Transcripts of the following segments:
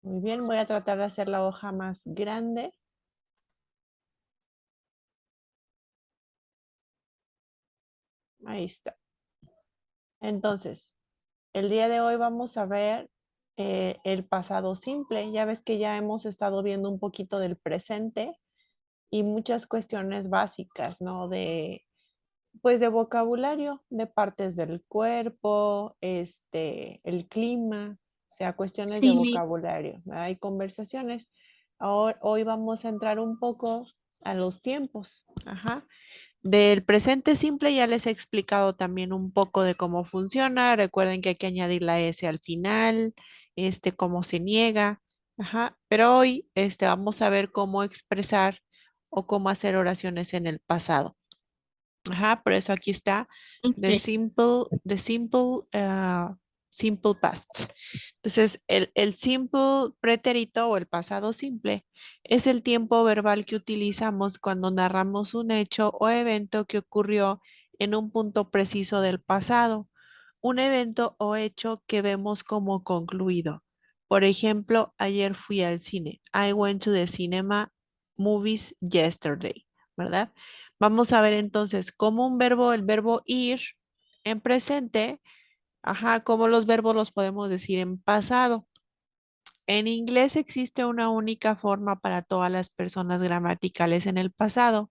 Muy bien, voy a tratar de hacer la hoja más grande. Ahí está. Entonces, el día de hoy vamos a ver el pasado simple. Ya ves que ya hemos estado viendo un poquito del presente y muchas cuestiones básicas, ¿no? Pues de vocabulario, de partes del cuerpo, el clima, o sea, cuestiones de Sí, Miss. vocabulario. Hay conversaciones. Hoy vamos a entrar un poco a los tiempos. Ajá. Del presente simple ya les he explicado también un poco de cómo funciona. Recuerden que hay que añadir la S al final, cómo se niega. Ajá. Pero hoy, vamos a ver cómo expresar o cómo hacer oraciones en el pasado. Ajá, por eso aquí está Ok. simple past. Entonces, el simple pretérito o el pasado simple es el tiempo verbal que utilizamos cuando narramos un hecho o evento que ocurrió en un punto preciso del pasado, un evento o hecho que vemos como concluido. Por ejemplo, ayer fui al cine. I went to the cinema movies yesterday, ¿verdad? Vamos a ver entonces cómo un verbo, el verbo ir en presente, ajá, cómo los verbos los podemos decir en pasado. En inglés existe una única forma para todas las personas gramaticales en el pasado,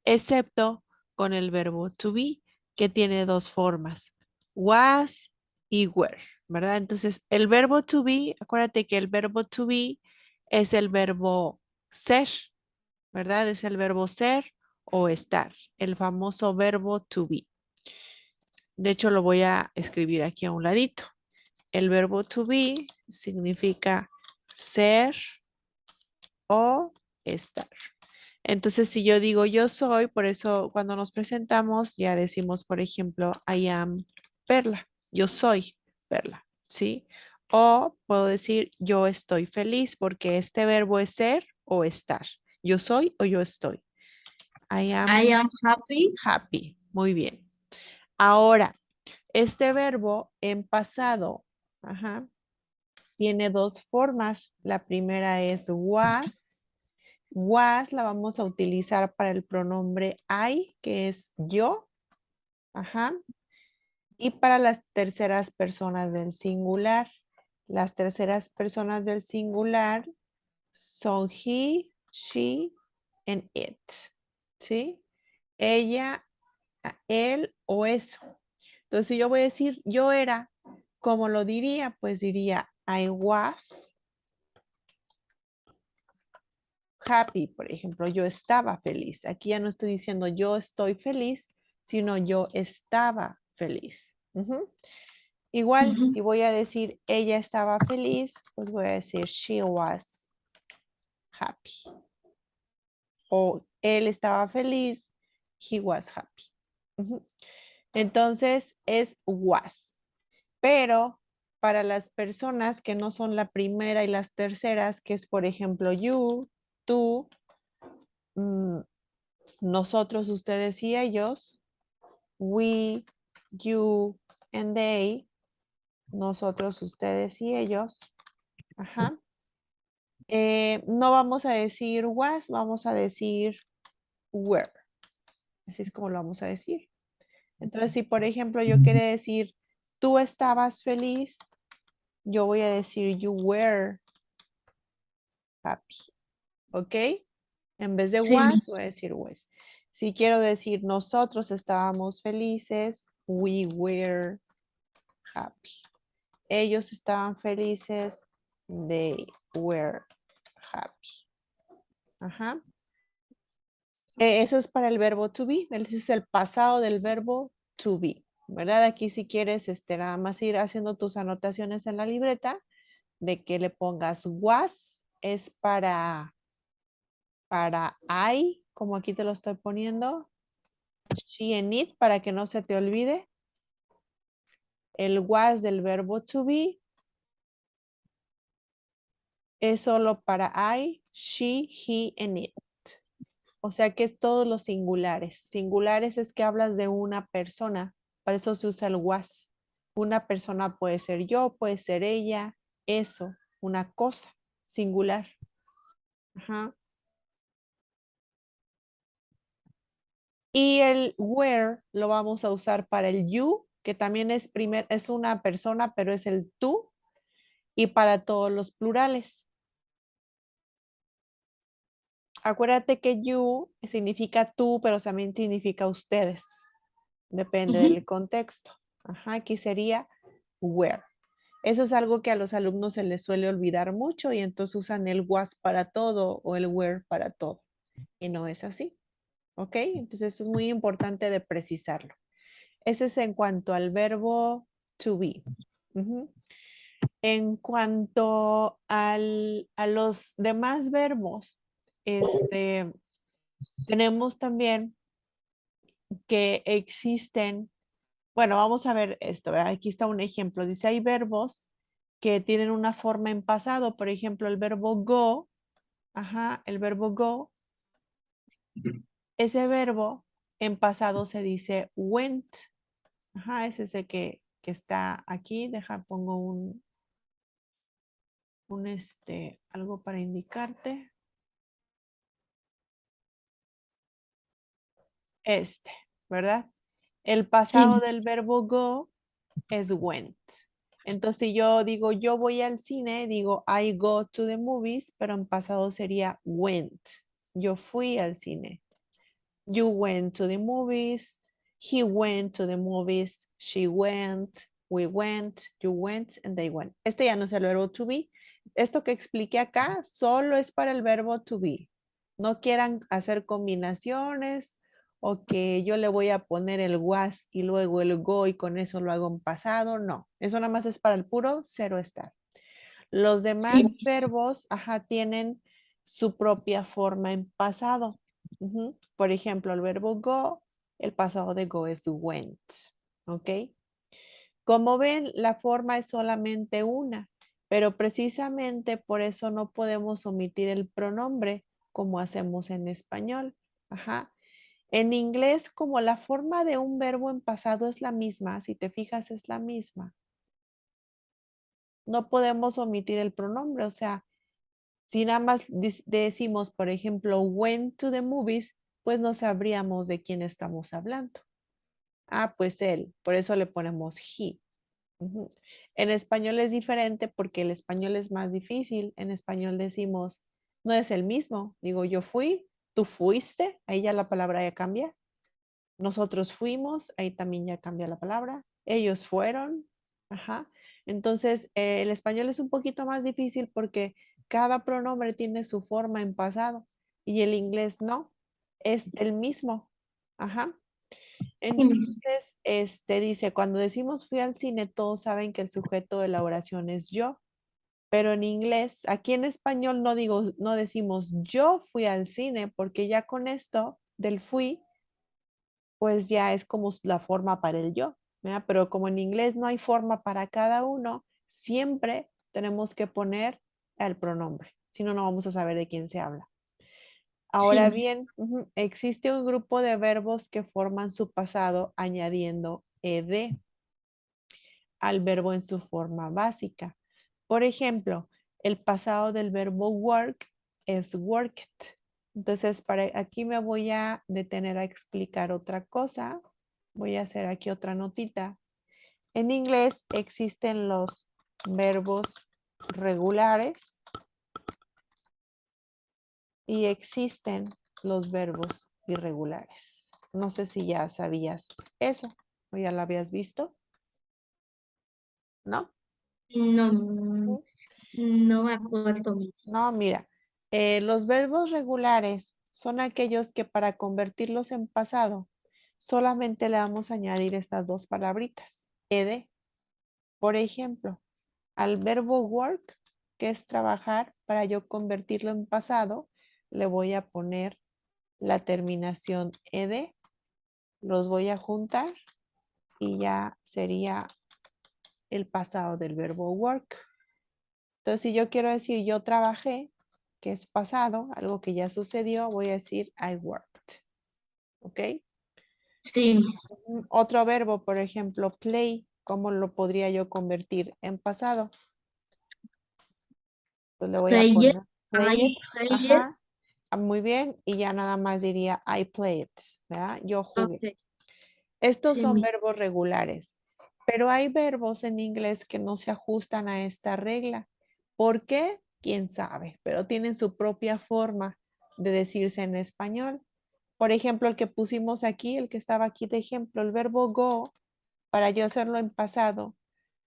excepto con el verbo to be, que tiene dos formas, was y were, ¿verdad? Entonces, el verbo to be, acuérdate que el verbo to be es el verbo ser, ¿verdad? Es el verbo ser o estar, el famoso verbo to be. De hecho, lo voy a escribir aquí a un ladito. El verbo to be significa ser o estar. Entonces, si yo digo yo soy, por eso cuando nos presentamos ya decimos, por ejemplo, I am Perla. Yo soy Perla, ¿sí? O puedo decir yo estoy feliz porque este verbo es ser o estar. Yo soy o yo estoy. I I am am happy. happy. Muy bien. Ahora, este verbo en pasado, ajá, tiene dos formas. La primera es was. Was la vamos a utilizar para el pronombre I, que es yo, ajá, y para las terceras personas del singular. Las terceras personas del singular son he, she, and it, ¿sí? Ella, él o eso. Entonces, si yo voy a decir yo era, ¿cómo lo diría? Pues diría I was happy, por ejemplo, yo estaba feliz. Aquí ya no estoy diciendo yo estoy feliz, sino yo estaba feliz. Ujú. Igual, Ujú. si voy a decir ella estaba feliz, pues voy a decir she was happy. O él estaba feliz, he was happy. Ujú. Entonces es was. Pero para las personas que no son la primera y las terceras, que es por ejemplo you, tú, mm, nosotros, ustedes y ellos, we, you, and they, nosotros, ustedes y ellos, ajá. No vamos a decir was, vamos a decir were. Así es como lo vamos a decir. Entonces, si por ejemplo yo quiero decir tú estabas feliz, yo voy a decir you were happy. ¿Ok? En vez de Sí, was, voy Miss. a decir was. Si quiero decir nosotros estábamos felices, we were happy. Ellos estaban felices, they were happy. Ajá. Eso es para el verbo to be. Ese es el pasado del verbo to be. ¿Verdad? Aquí si quieres, nada más ir haciendo tus anotaciones en la libreta de que le pongas was es para I, como aquí te lo estoy poniendo, she and it, para que no se te olvide. El was del verbo to be es solo para I, she, he and it. O sea que es todos los singulares. Singulares es que hablas de una persona, para eso se usa el was. Una persona puede ser yo, puede ser ella, eso, una cosa. singular. Ajá. Y el where lo vamos a usar para el you, que también es una persona, pero es el tú, y para todos los plurales. Acuérdate que you significa tú, pero también significa ustedes. Depende del contexto. Ajá, aquí sería where. Eso es algo que a los alumnos se les suele olvidar mucho y entonces usan el was para todo o el where para todo. Y no es así. ¿Ok? Entonces esto es muy importante de precisarlo. Ese es en cuanto al verbo to be. Ujú. En cuanto a los demás verbos, tenemos también que existen, bueno, vamos a ver esto, ¿verdad? Aquí está un ejemplo. Dice, hay verbos que tienen una forma en pasado, por ejemplo, el verbo go, ajá, el verbo go, ese verbo en pasado se dice went, ajá, es ese que está aquí, pongo algo para indicarte. ¿Verdad? El Sí, pasado del verbo go es went. Entonces, si yo digo yo voy al cine, digo I go to the movies, pero en pasado sería went. Yo fui al cine. You went to the movies. He went to the movies. She went. We went. You went. And they went. Este ya no es el verbo to be. Esto que expliqué acá solo es para el verbo to be. No quieran hacer combinaciones o que yo le voy a poner el was y luego el go y con eso lo hago en pasado. No, eso nada más es para el puro cero estar. Los sí, demás verbos, ajá, tienen su propia forma en pasado. Ujú. Por ejemplo, el verbo go, el pasado de go es went. ¿Ok? Como ven, la forma es solamente una, pero precisamente por eso no podemos omitir el pronombre como hacemos en español. Ajá. En inglés, como la forma de un verbo en pasado es la misma, si te fijas es la misma, no podemos omitir el pronombre. O sea, si nada más decimos, por ejemplo, went to the movies, pues no sabríamos de quién estamos hablando. Ah, pues él, por eso le ponemos he. Ujú. En español es diferente porque el español es más difícil. En español decimos, no es el mismo. Digo, yo fui, tú fuiste, ahí ya la palabra ya cambia. Nosotros fuimos, ahí también ya cambia la palabra. Ellos fueron, ajá. Entonces, el español es un poquito más difícil porque cada pronombre tiene su forma en pasado y el inglés no, es el mismo, ajá. sí, mis. Entonces, dice, cuando decimos fui al cine, todos saben que el sujeto de la oración es yo, pero en inglés, aquí en español no decimos yo fui al cine, porque ya con esto del fui, pues ya es como la forma para el yo, ¿verdad? Pero como en inglés no hay forma para cada uno, siempre tenemos que poner el pronombre, si no, no vamos a saber de quién se habla. Sí, Ahora mis. bien, existe un grupo de verbos que forman su pasado añadiendo ed al verbo en su forma básica. Por ejemplo, el pasado del verbo work es worked. Entonces, aquí me voy a detener a explicar otra cosa. Voy a hacer aquí otra notita. En inglés existen los verbos regulares y existen los verbos irregulares. No sé si ya sabías eso o ya lo habías visto, ¿no? No, Ujú. no me acuerdo, mis. No, mira, los verbos regulares son aquellos que para convertirlos en pasado solamente le vamos a añadir estas dos palabritas, ed. Por ejemplo, al verbo work, que es trabajar, para yo convertirlo en pasado, le voy a poner la terminación ed, los voy a juntar y ya sería el pasado del verbo work. Entonces, si yo quiero decir yo trabajé, que es pasado, algo que ya sucedió, voy a decir I worked. ¿Ok? Sí, mis. Otro verbo, por ejemplo, play, ¿cómo lo podría yo convertir en pasado? Pues le voy a Play it, poner play I it. play it. Ajá. Muy bien. Y ya nada más diría I played. ¿Verdad? Yo jugué. Ok, Estos sí, son Miss. verbos regulares, pero hay verbos en inglés que no se ajustan a esta regla. ¿Por qué? Quién sabe, pero tienen su propia forma de decirse en español. Por ejemplo, el que pusimos aquí, el que estaba aquí de ejemplo, el verbo go, para yo hacerlo en pasado,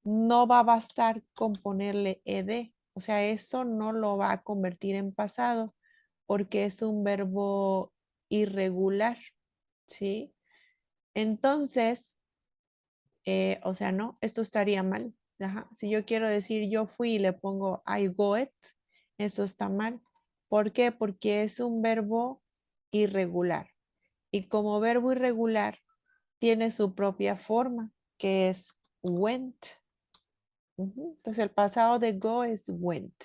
no va a bastar con ponerle ed. O sea, eso no lo va a convertir en pasado porque es un verbo irregular, ¿sí? Entonces, o sea, no, esto estaría mal. Ajá. Si yo quiero decir yo fui y le pongo I go it, eso está mal. ¿Por qué? Porque es un verbo irregular. Y como verbo irregular, tiene su propia forma, que es went. Ujú. Entonces el pasado de go es went.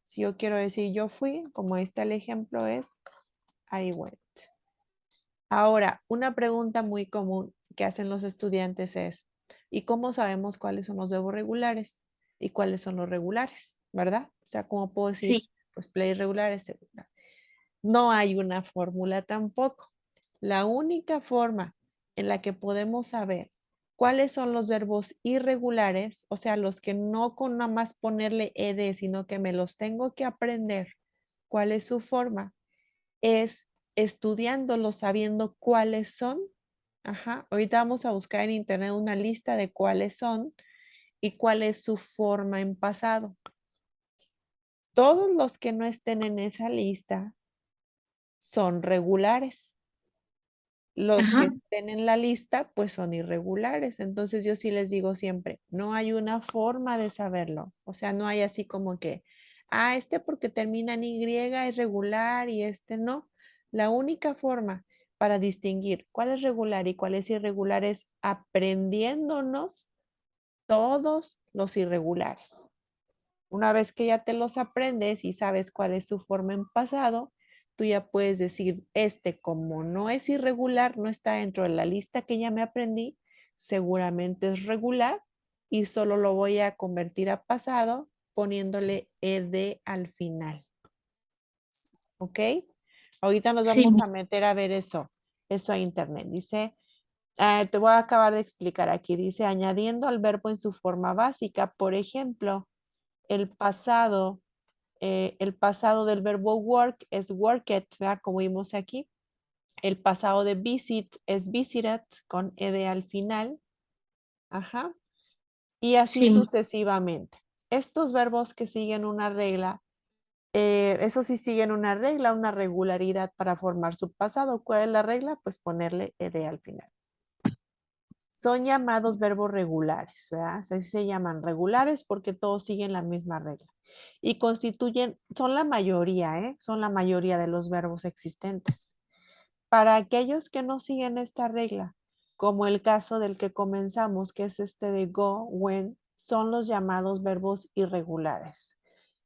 Si yo quiero decir yo fui, como está el ejemplo, es I went. Ahora, una pregunta muy común que hacen los estudiantes es, ¿y cómo sabemos cuáles son los verbos regulares y cuáles son los regulares? ¿Verdad? O sea, ¿cómo puedo decir, Sí, pues play regular es regular? No hay una fórmula tampoco. La única forma en la que podemos saber cuáles son los verbos irregulares, o sea, los que no con nada más ponerle ed, sino que me los tengo que aprender, cuál es su forma, es estudiándolos, sabiendo cuáles son. Ajá. Ahorita vamos a buscar en internet una lista de cuáles son y cuál es su forma en pasado. Todos los que no estén en esa lista son regulares. Los que ajá, estén en la lista, pues son irregulares. Entonces yo sí les digo siempre, no hay una forma de saberlo. O sea, no hay así como que, este porque termina en Y es regular y este no. La única forma para distinguir cuál es regular y cuál es irregular es aprendiéndonos todos los irregulares. Una vez que ya te los aprendes y sabes cuál es su forma en pasado, tú ya puedes decir, este como no es irregular, no está dentro de la lista que ya me aprendí, seguramente es regular y solo lo voy a convertir a pasado poniéndole ed al final. ¿Ok? Ahorita nos sí, vamos a Miss. meter a ver eso a internet. Dice, te voy a acabar de explicar aquí. Dice, añadiendo al verbo en su forma básica, por ejemplo, el pasado el pasado del verbo work es worked, ¿verdad? Como vimos aquí. El pasado de visit es visited con ed al final. Ajá. Y así Sí, Miss. sucesivamente. Estos verbos que siguen una regla, eso sí siguen una regla, una regularidad para formar su pasado. ¿Cuál es la regla? Pues ponerle ed al final. Son llamados verbos regulares, ¿verdad? Así se llaman regulares porque todos siguen la misma regla. Y constituyen, son la mayoría, ¿eh? Son la mayoría de los verbos existentes. Para aquellos que no siguen esta regla, como el caso del que comenzamos, que es este de go, when, son los llamados verbos irregulares.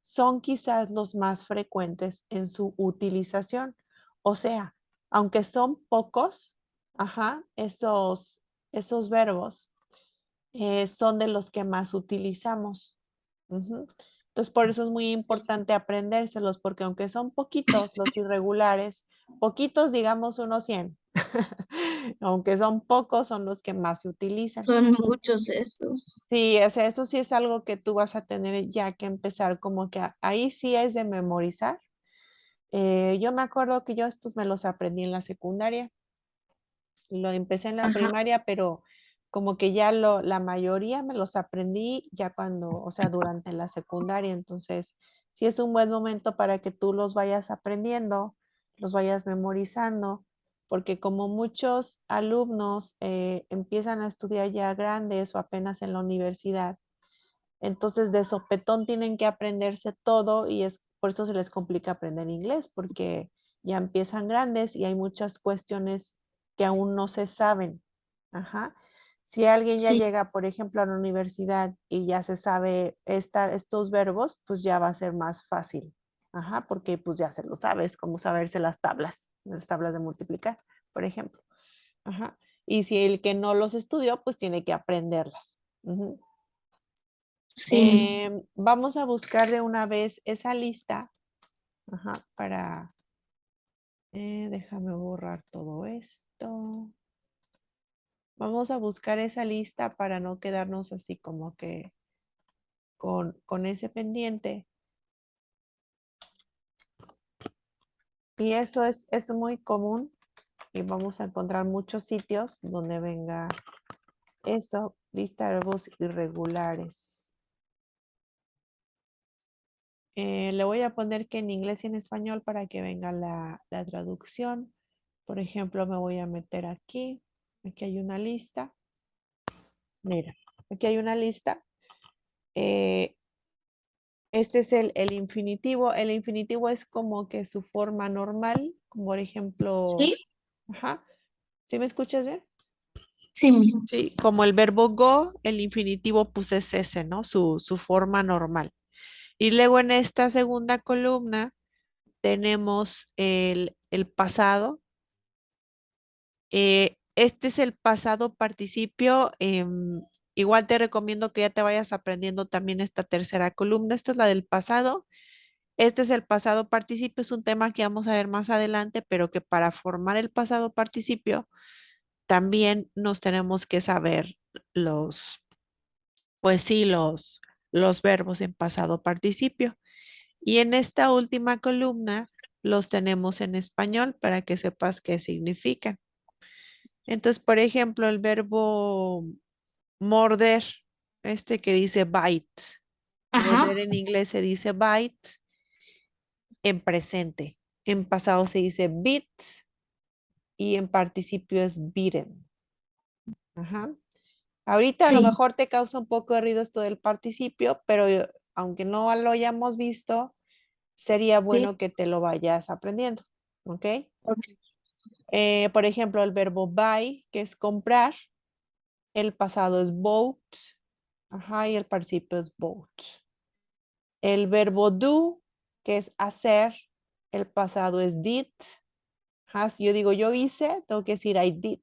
Son quizás los más frecuentes en su utilización. O sea, aunque son pocos, ajá, esos verbos son de los que más utilizamos. Ujú. Entonces, por eso es muy Sí. importante aprendérselos, porque aunque son poquitos los irregulares, poquitos, digamos unos 100, aunque son pocos, son los que más se utilizan. Son muchos estos. Sí, o sea, eso sí es algo que tú vas a tener ya que empezar, como que ahí sí es de memorizar. Yo me acuerdo que yo estos me los aprendí en la secundaria. Lo empecé en la Ajá, primaria, pero como que ya la mayoría me los aprendí ya cuando, o sea, durante la secundaria. Entonces, sí es un buen momento para que tú los vayas aprendiendo, los vayas memorizando, porque como muchos alumnos empiezan a estudiar ya grandes o apenas en la universidad, entonces de sopetón tienen que aprenderse todo y es por eso se les complica aprender inglés, porque ya empiezan grandes y hay muchas cuestiones que aún no se saben. Ajá. Si alguien ya sí, llega, por ejemplo, a la universidad y ya se sabe estos verbos, pues ya va a ser más fácil. Ajá, porque pues ya se lo sabes, como saberse las tablas de multiplicar, por ejemplo. Ajá. Y si el que no los estudió, pues tiene que aprenderlas. Ujú. Sí, Miss. Vamos a buscar de una vez esa lista. Ajá, para... déjame borrar todo esto. Vamos a buscar esa lista para no quedarnos así como que con ese pendiente. Y eso es muy común y vamos a encontrar muchos sitios donde venga eso, lista de verbos irregulares. Le voy a poner que en inglés y en español para que venga la traducción. Por ejemplo, me voy a meter aquí. Aquí hay una lista. Mira, aquí hay una lista. Eh, este es el infinitivo. El infinitivo es como que su forma normal, como por ejemplo, Sí, ajá, ¿sí me escuchas bien? sí, Miss. Sí, como el verbo go, el infinitivo pues es ese, ¿no? Su forma normal. Y luego en esta segunda columna tenemos el pasado. Este es el pasado participio. Igual te recomiendo que ya te vayas aprendiendo también esta tercera columna. Esta es la del pasado. Este es el pasado participio. Es un tema que vamos a ver más adelante, pero que para formar el pasado participio también nos tenemos que saber los, pues sí, los verbos en pasado participio. Y en esta última columna los tenemos en español para que sepas qué significan. Entonces, por ejemplo, el verbo morder, este que dice bite. Ajá, Morder en inglés se dice bite en presente. En pasado se dice bit y en participio es bitten. Ajá. Ahorita a lo sí, mejor te causa un poco de ruido esto del participio, pero aunque no lo hayamos visto, sería sí. bueno que te lo vayas aprendiendo. ¿Ok? Ok, Por ejemplo, el verbo buy, que es comprar, el pasado es bought, ajá, y el participio es bought. El verbo do, que es hacer, el pasado es did. Ajá, si yo digo yo hice, tengo que decir I did.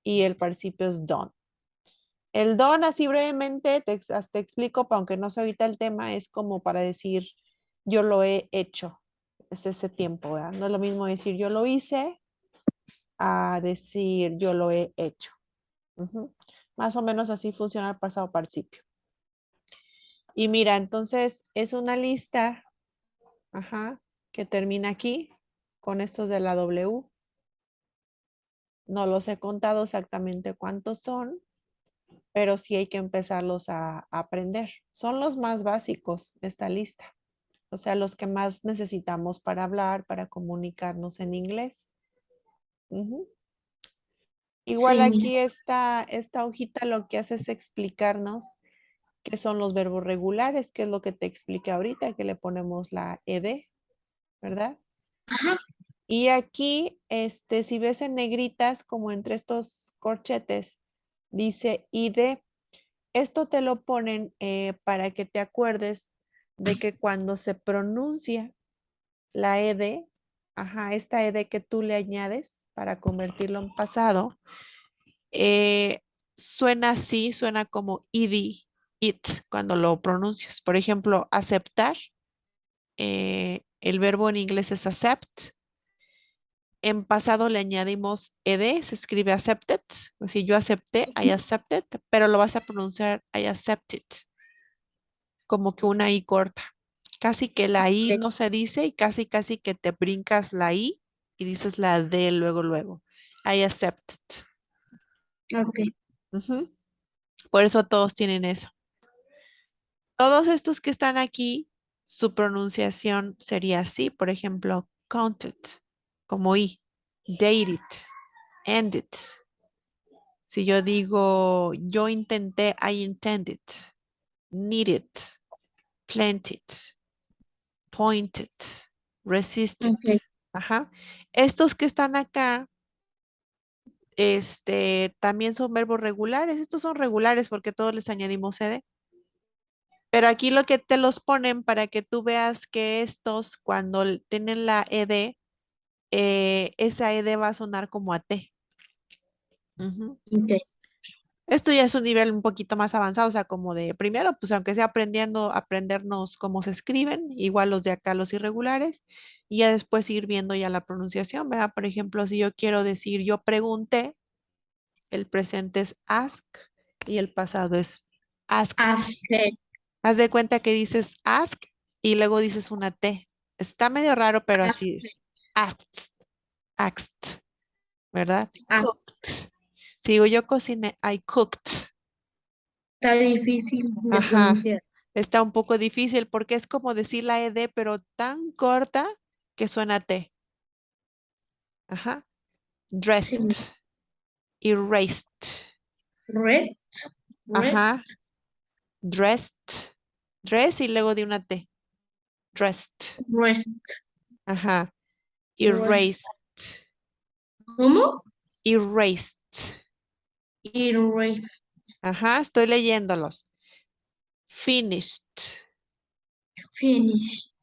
Y el participio es done. El done, así brevemente, te explico, aunque no sé ahorita el tema, es como para decir yo lo he hecho. Es ese tiempo, ¿verdad? No es lo mismo decir yo lo hice a decir yo lo he hecho. Ujú. Más o menos así funciona el pasado participio. Y mira, entonces es una lista, ajá, que termina aquí con estos de la W. No los he contado exactamente cuántos son, pero sí hay que empezarlos a aprender. Son los más básicos de esta lista, o sea, los que más necesitamos para hablar, para comunicarnos en inglés. Ujú. Igual sí, aquí Miss. esta hojita lo que hace es explicarnos qué son los verbos regulares, que es lo que te expliqué ahorita, que le ponemos la ed, ¿verdad? Ajá, Y aquí, si ves en negritas, como entre estos corchetes, dice id. Esto te lo ponen para que te acuerdes de que cuando se pronuncia la ed, ajá, esta ed que tú le añades para convertirlo en pasado, eh, suena así, suena como id, it, cuando lo pronuncias. Por ejemplo, aceptar, el verbo en inglés es accept. En pasado le añadimos ed, se escribe accepted. Si yo acepté, I accepted, pero lo vas a pronunciar I accepted, como que una i corta. Casi que la i ok, no se dice y casi que te brincas la i y dices la d luego, luego. I accepted. ok, Ujú. Por eso todos tienen eso. Todos estos que están aquí, su pronunciación sería así. Por ejemplo, counted, como i, dated, ended. Si yo digo, yo intenté, I intended, needed, planted, pointed, resisted. ok. Ajá. Estos que están acá, también son verbos regulares. Estos son regulares porque todos les añadimos ed. Pero aquí lo que te los ponen para que tú veas que estos, cuando tienen la ed, esa ed va a sonar como a t. Ujú. Ok, Esto ya es un nivel un poquito más avanzado, o sea, como de primero, pues aunque sea aprendiendo, aprendernos cómo se escriben, igual los de acá, los irregulares, y ya después ir viendo ya la pronunciación, ¿verdad? Por ejemplo, si yo quiero decir yo pregunté, el presente es ask y el pasado es asked. Hacer. Haz de cuenta que dices ask y luego dices una T. Está medio raro, pero así Hacer. es. Asked, asked, ¿verdad? Hacer. Cooked. Si digo yo cociné, I cooked. Está difícil de Ajá. pronunciar. Está un poco difícil porque es como decir la ed, pero tan corta que suena T. Ajá. Sí, Dressed, Miss. erased. Rest. Ajá. Rest. Dressed. Dress y luego de una T. Dressed. Rest. Ajá. Rest. Erased. ¿Cómo? Erased. Erase. Ajá. Estoy leyéndolos. Finished. Finished.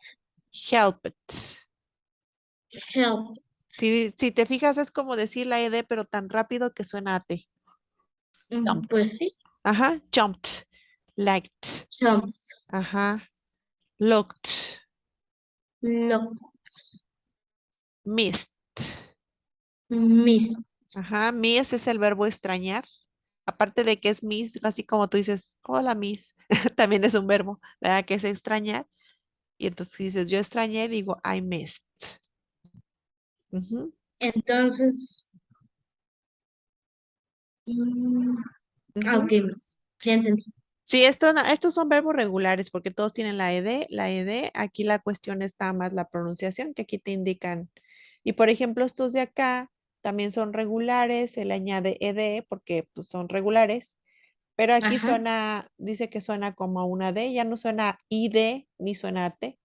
Helped. Help. Si te fijas, es como decir la ed, pero tan rápido que suena a T. Jumped. Pues sí. Ajá. Jumped. Liked. Jump. Ajá. Looked. Look. Missed. Miss. Ajá, miss es el verbo extrañar. Aparte de que es miss, así como tú dices, hola miss, también es un verbo, ¿verdad? Que es extrañar. Y entonces dices, yo extrañé, digo, I missed. Ujú, Entonces, mm, ok, ujú. Miss. Ya entendí. Sí, estos son verbos regulares porque todos tienen la ed, la ed. Aquí la cuestión está más la pronunciación, que aquí te indican. Y por ejemplo, estos de acá también son regulares, se le añade ed porque pues, son regulares. Pero aquí Ajá. suena, dice que suena como una D, ya no suena ID ni suena T.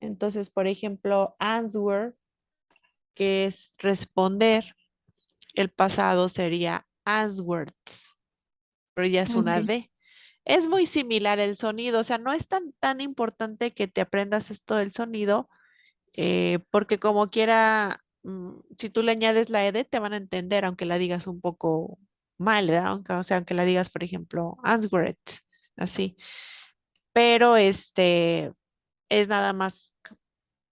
Entonces, por ejemplo, answer, que es responder, el pasado sería answered, pero ya es Ok. una D. Es muy similar el sonido, o sea, no es tan importante que te aprendas esto del sonido, porque como quiera, si tú le añades la ED, te van a entender, aunque la digas un poco mal, ¿verdad? Aunque, o sea, aunque la digas, por ejemplo, answered, así. Pero es nada más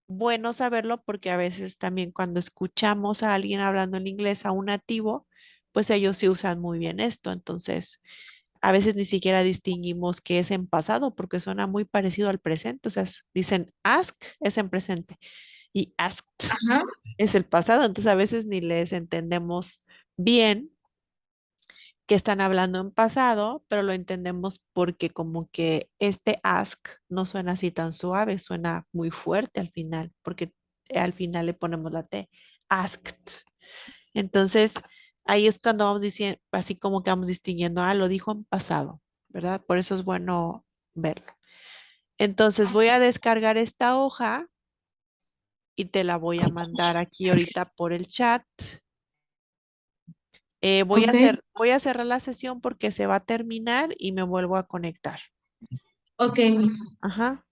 bueno saberlo porque a veces también cuando escuchamos a alguien hablando en inglés, a un nativo, pues ellos sí usan muy bien esto. Entonces, a veces ni siquiera distinguimos que es en pasado porque suena muy parecido al presente. O sea, dicen ask es en presente y asked Ajá. es el pasado. Entonces, a veces ni les entendemos bien que están hablando en pasado, pero lo entendemos porque como que este ask no suena así tan suave, suena muy fuerte al final, porque al final le ponemos la T, asked. Entonces, ahí es cuando vamos diciendo, así como que vamos distinguiendo, lo dijo en pasado, ¿verdad? Por eso es bueno verlo. Entonces, voy a descargar esta hoja y te la voy a mandar aquí ahorita por el chat. Ok. Voy a cerrar la sesión porque se va a terminar y me vuelvo a conectar. Ok, Miss. Ajá.